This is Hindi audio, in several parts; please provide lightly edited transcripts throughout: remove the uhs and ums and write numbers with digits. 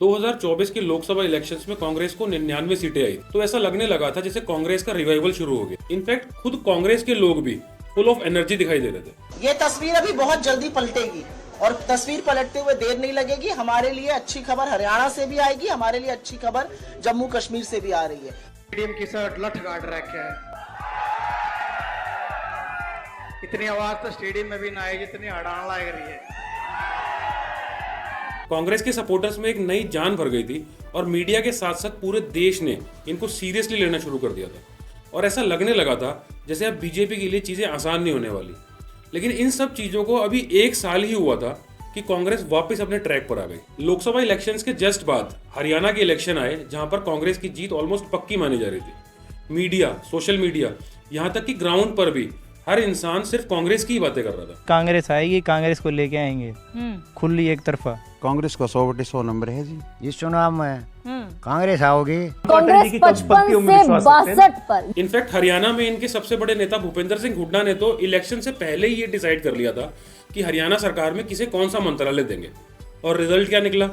2024 के लोकसभा इलेक्शंस में कांग्रेस को 99 सीटें आई, तो ऐसा लगने लगा था जैसे कांग्रेस का रिवाइवल शुरू हो गया। इनफैक्ट खुद कांग्रेस के लोग भी फुल ऑफ एनर्जी दिखाई दे रहे थे। ये तस्वीर अभी बहुत जल्दी पलटेगी और तस्वीर पलटते हुए देर नहीं लगेगी। हमारे लिए अच्छी खबर हरियाणा से भी आएगी, हमारे लिए अच्छी खबर जम्मू कश्मीर से भी आ रही है। स्टेडियम की शर्ट लठ गाड़ रखे है, इतनी आवाज तो स्टेडियम में भी ना आई जितनी हड़ान लग रही है। कांग्रेस के सपोर्टर्स में एक नई जान भर गई थी और मीडिया के साथ साथ पूरे देश ने इनको सीरियसली लेना शुरू कर दिया था और ऐसा लगने लगा था जैसे अब बीजेपी के लिए चीजें आसान नहीं होने वाली। लेकिन इन सब चीजों को अभी 1 साल ही हुआ था कि कांग्रेस वापस अपने ट्रैक पर आ गई। लोकसभा इलेक्शंस के जस्ट बाद हरियाणा के इलेक्शन आए, जहां पर कांग्रेस की जीत ऑलमोस्ट पक्की मानी जा रही थी। मीडिया, सोशल मीडिया, यहाँ तक कि ग्राउंड पर भी हर इंसान सिर्फ कांग्रेस की ही बातें कर रहा था। कांग्रेस आएगी, कांग्रेस को लेके आएंगे, खुली एक तरफा। कांग्रेस का 100/100 नंबर है जी। इस चुनाव में कांग्रेस आओगी। कांग्रेस 55 से 62 पर। इनफैक्ट हरियाणा में इनके सबसे बड़े नेता भूपेंद्र सिंह हुड्डा ने तो इलेक्शन से पहले ही ये डिसाइड कर लिया था कि हरियाणा सरकार में किसे कौन सा मंत्रालय देंगे। और रिजल्ट क्या निकला?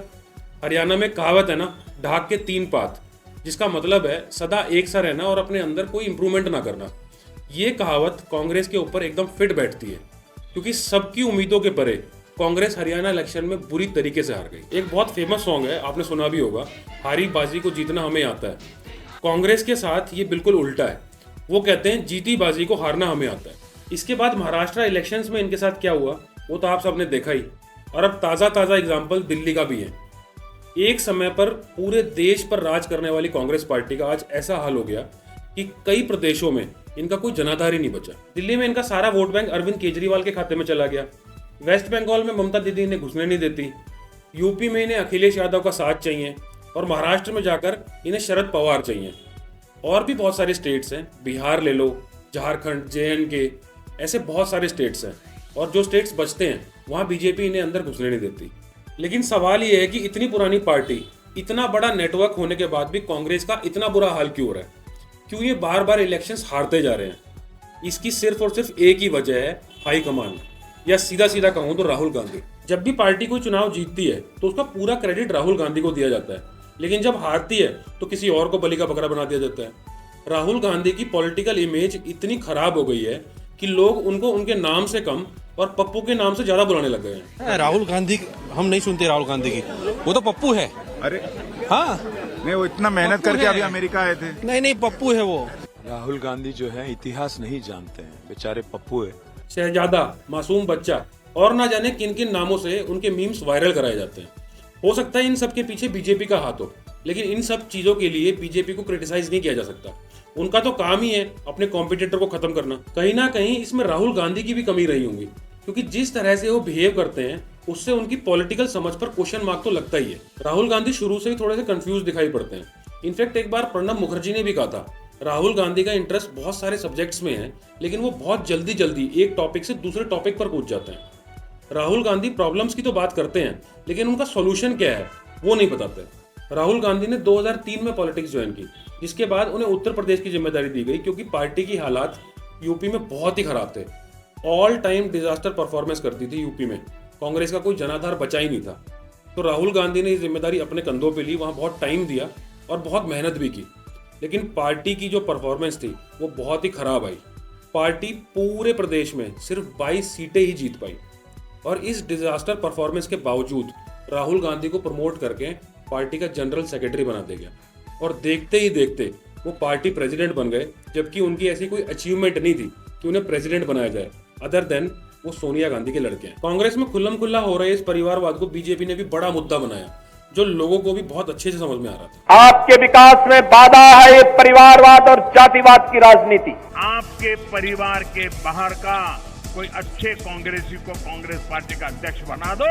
हरियाणा में कहावत है ना, ढाक के 3 पात, जिसका मतलब है सदा एक सा रहना और अपने अंदर कोई इंप्रूवमेंट ना करना। ये कहावत कांग्रेस के ऊपर एकदम फिट बैठती है, क्योंकि सबकी उम्मीदों के परे कांग्रेस हरियाणा इलेक्शन में बुरी तरीके से हार गई। एक बहुत फेमस सॉन्ग है, आपने सुना भी होगा, हारी बाजी को जीतना हमें आता है। कांग्रेस के साथ ये बिल्कुल उल्टा है। वो कहते हैं जीती बाजी को हारना हमें आता है। इसके बाद महाराष्ट्र इलेक्शंस में इनके साथ क्या हुआ वो तो आप सबने देखा ही। और अब ताज़ा एग्जाम्पल दिल्ली का भी है। एक समय पर पूरे देश पर राज करने वाली कांग्रेस पार्टी का आज ऐसा हाल हो गया कि कई प्रदेशों में इनका कोई जनाधार ही नहीं बचा। दिल्ली में इनका सारा वोट बैंक अरविंद केजरीवाल के खाते में चला गया। वेस्ट बंगाल में ममता दीदी इन्हें घुसने नहीं देती। यूपी में इन्हें अखिलेश यादव का साथ चाहिए और महाराष्ट्र में जाकर इन्हें शरद पवार चाहिए। और भी बहुत सारे स्टेट्स हैं, बिहार ले लो, झारखंड, JNK, ऐसे बहुत सारे स्टेट्स हैं। और जो स्टेट्स बचते हैं वहाँ बीजेपी इन्हें अंदर घुसने नहीं देती। लेकिन सवाल ये है कि इतनी पुरानी पार्टी, इतना बड़ा नेटवर्क होने के बाद भी कांग्रेस का इतना बुरा हाल क्यों हो रहा है? क्यों ये बार बार इलेक्शंस हारते जा रहे हैं? इसकी सिर्फ और सिर्फ एक ही वजह है, हाई कमान, या सीधा कहूं तो राहुल गांधी। जब भी पार्टी कोई चुनाव जीतती है तो उसका पूरा क्रेडिट राहुल गांधी को दिया जाता है, लेकिन जब हारती है तो किसी और को बलि का बकरा बना दिया जाता है। राहुल गांधी की पॉलिटिकल इमेज इतनी खराब हो गई है कि लोग उनको उनके नाम से कम और पप्पू के नाम से ज्यादा बुलाने लग गए हैं। राहुल गांधी, हम नहीं सुनते राहुल गांधी की, वो तो पप्पू है। अरे हाँ, नहीं, वो इतना मेहनत करके अभी अमेरिका आए थे। नहीं, पप्पू है वो। राहुल गांधी जो है इतिहास नहीं जानते हैं, बेचारे पप्पू है। शहजादा, मासूम बच्चा और ना जाने किन किन नामों से उनके मीम्स वायरल कराए जाते हैं। हो सकता है इन सब के पीछे बीजेपी का हाथ हो, लेकिन इन सब चीजों के लिए बीजेपी को क्रिटिसाइज नहीं किया जा सकता। उनका तो काम ही है अपने कॉम्पिटिटर को खत्म करना। कहीं ना कहीं इसमें राहुल गांधी की भी कमी रही होंगी, क्योंकि जिस तरह से वो बिहेव करते हैं उससे उनकी पॉलिटिकल समझ पर क्वेश्चन मार्क तो लगता ही है। राहुल गांधी शुरू से ही थोड़े से कंफ्यूज दिखाई पड़ते हैं। इनफैक्ट एक बार प्रणब मुखर्जी ने भी कहा था, राहुल गांधी का इंटरेस्ट बहुत सारे सब्जेक्ट्स में है, लेकिन वो बहुत जल्दी एक टॉपिक से दूसरे टॉपिक पर कूद जाते हैं। राहुल गांधी प्रॉब्लम्स की तो बात करते हैं, लेकिन उनका सॉल्यूशन क्या है वो नहीं बताते। राहुल गांधी ने 2003 में पॉलिटिक्स ज्वाइन की, जिसके बाद उन्हें उत्तर प्रदेश की जिम्मेदारी दी गई, क्योंकि पार्टी की हालात यूपी में बहुत ही खराब थे। ऑल टाइम डिजास्टर परफॉर्मेंस करती थी यूपी में, कांग्रेस का कोई जनाधार बचा ही नहीं था। तो राहुल गांधी ने ये जिम्मेदारी अपने कंधों पे ली, वहाँ बहुत टाइम दिया और बहुत मेहनत भी की, लेकिन पार्टी की जो परफॉर्मेंस थी वो बहुत ही खराब आई। पार्टी पूरे प्रदेश में सिर्फ 22 सीटें ही जीत पाई और इस डिजास्टर परफॉर्मेंस के बावजूद राहुल गांधी को प्रमोट करके पार्टी का जनरल सेक्रेटरी बना दिया गया और देखते ही देखते वो पार्टी प्रेसिडेंट बन गए, जबकि उनकी ऐसी कोई अचीवमेंट नहीं थी कि उन्हें प्रेसिडेंट बनाया जाए, अदर देन वो सोनिया गांधी के लड़के हैं। कांग्रेस में खुल्लम खुल्ला हो रहे इस परिवारवाद को बीजेपी ने भी बड़ा मुद्दा बनाया, जो लोगों को भी बहुत अच्छे से समझ में आ रहा था। आपके विकास में बाधा है ये परिवारवाद और जातिवाद की राजनीति। आपके परिवार के बाहर का कोई अच्छे कांग्रेसी को कांग्रेस पार्टी का अध्यक्ष बना दो,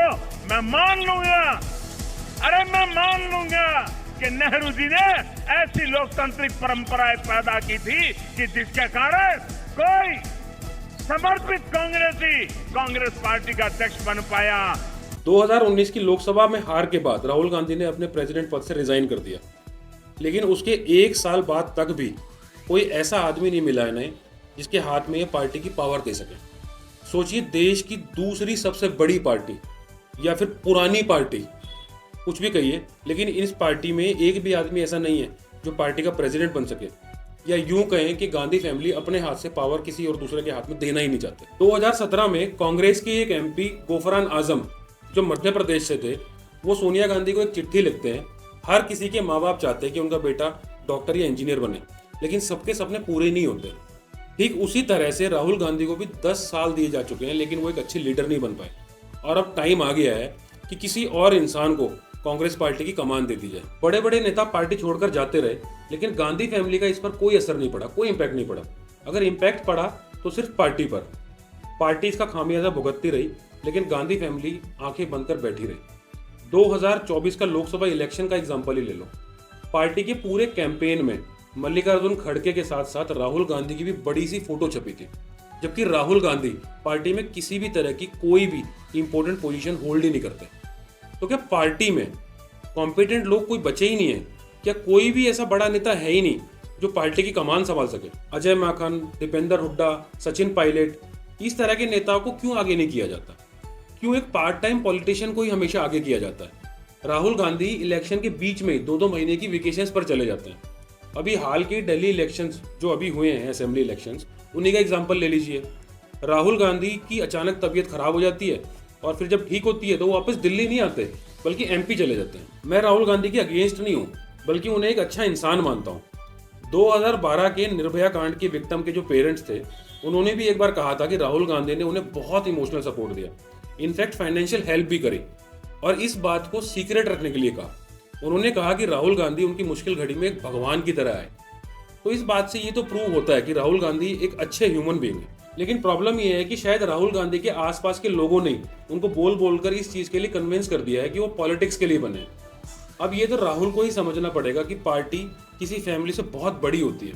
मैं मान लूंगा। अरे मैं मान लूंगा कि नेहरू जी ने ऐसी लोकतांत्रिक परंपराएं पैदा की थी कि जिसके कारण कोई समर्पित कांग्रेसी कांग्रेस पार्टी का अध्यक्ष बन पाया। 2019 की लोकसभा में हार के बाद राहुल गांधी ने अपने प्रेसिडेंट पद से रिजाइन कर दिया, लेकिन उसके 1 साल बाद तक भी कोई ऐसा आदमी नहीं मिला इन्हें जिसके हाथ में ये पार्टी की पावर दे सके। सोचिए, देश की दूसरी सबसे बड़ी पार्टी या फिर पुरानी पार्टी कुछ भी कहिए, लेकिन इस पार्टी में एक भी आदमी ऐसा नहीं है जो पार्टी का प्रेसिडेंट बन सके, या यूं कहें कि गांधी फैमिली अपने हाथ से पावर किसी और दूसरे के हाथ में देना ही नहीं चाहते। 2017 में कांग्रेस के एक एमपी गफरान आजम जो मध्य प्रदेश से थे, वो सोनिया गांधी को एक चिट्ठी लिखते हैं। हर किसी के माँ बाप चाहते हैं कि उनका बेटा डॉक्टर या इंजीनियर बने, लेकिन सबके सपने पूरे नहीं होते। ठीक उसी तरह से राहुल गांधी को भी 10 साल दिए जा चुके हैं, लेकिन वो एक अच्छे लीडर नहीं बन पाए। और अब टाइम आ गया है कि किसी और इंसान को कांग्रेस पार्टी की कमान दे दी जाए। बड़े बड़े नेता पार्टी छोड़कर जाते रहे, लेकिन गांधी फैमिली का इस पर कोई असर नहीं पड़ा, कोई इम्पैक्ट नहीं पड़ा। अगर इम्पैक्ट पड़ा तो सिर्फ पार्टी पर। पार्टी इसका खामियाजा भुगतती रही, लेकिन गांधी फैमिली आंखें बंद कर बैठी रही। 2024 का लोकसभा इलेक्शन का एग्जाम्पल ही ले लो। पार्टी के पूरे कैंपेन में मल्लिकार्जुन खड़गे के साथ साथ राहुल गांधी की भी बड़ी सी फोटो छपी थी, जबकि राहुल गांधी पार्टी में किसी भी तरह की कोई भी इंपॉर्टेंट पोजीशन होल्ड ही नहीं करते। तो क्या पार्टी में कॉम्पिटेंट लोग कोई बचे ही नहीं है? क्या कोई भी ऐसा बड़ा नेता है ही नहीं जो पार्टी की कमान संभाल सके? अजय माकन, दीपेंद्र हुड्डा, सचिन पायलट, इस तरह के नेताओं को क्यों आगे नहीं किया जाता? क्यों एक पार्ट टाइम पॉलिटिशियन को ही हमेशा आगे किया जाता है? राहुल गांधी इलेक्शन के बीच में 2-2 महीने की वेकेशंस पर चले जाते हैं। अभी हाल के दिल्ली इलेक्शंस जो अभी हुए हैं, असेंबली इलेक्शंस, उन्हीं का एग्जाम्पल ले लीजिए। राहुल गांधी की अचानक तबीयत खराब हो जाती है और फिर जब ठीक होती है तो वो वापस दिल्ली नहीं आते, बल्कि एमपी चले जाते हैं। मैं राहुल गांधी के अगेंस्ट नहीं हूँ, बल्कि उन्हें एक अच्छा इंसान मानता हूँ। 2012 के निर्भया कांड के विक्टिम के जो पेरेंट्स थे, उन्होंने भी एक बार कहा था कि राहुल गांधी ने उन्हें बहुत इमोशनल सपोर्ट दिया, इनफैक्ट फाइनेंशियल हेल्प भी करी, और इस बात को सीक्रेट रखने के लिए कहा। उन्होंने कहा कि राहुल गांधी उनकी मुश्किल घड़ी में एक भगवान की तरह आए। तो इस बात से ये तो प्रूव होता है कि राहुल गांधी एक अच्छे ह्यूमन बीइंग है। लेकिन प्रॉब्लम ये है कि शायद राहुल गांधी के आसपास के लोगों ने उनको बोल बोलकर इस चीज के लिए कन्विंस कर दिया है कि वो पॉलिटिक्स के लिए बने। अब ये तो राहुल को ही समझना पड़ेगा कि पार्टी किसी फैमिली से बहुत बड़ी होती है।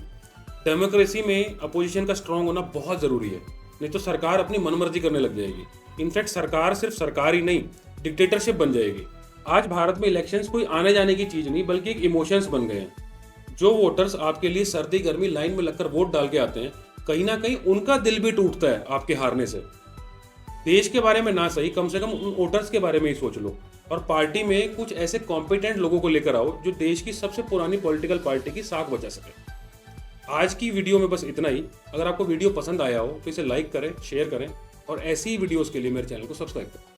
डेमोक्रेसी में अपोजिशन का स्ट्रांग होना बहुत जरूरी है, नहीं तो सरकार अपनी मनमर्जी करने लग जाएगी। इनफैक्ट सरकार सिर्फ सरकार ही नहीं, डिक्टेटरशिप बन जाएगी। आज भारत में इलेक्शंस कोई आने जाने की चीज नहीं, बल्कि एक इमोशंस बन गए हैं। जो वोटर्स आपके लिए सर्दी गर्मी लाइन में लगकर वोट डाल के आते हैं, कहीं ना कहीं उनका दिल भी टूटता है आपके हारने से। देश के बारे में ना सही, कम से कम उन वोटर्स के बारे में ही सोच लो, और पार्टी में कुछ ऐसे कॉम्पिटेंट लोगों को लेकर आओ जो देश की सबसे पुरानी पॉलिटिकल पार्टी की साख बचा सके। आज की वीडियो में बस इतना ही। अगर आपको वीडियो पसंद आया हो तो इसे लाइक करें, शेयर करें, और ऐसी ही वीडियोस के लिए मेरे चैनल को सब्सक्राइब करें।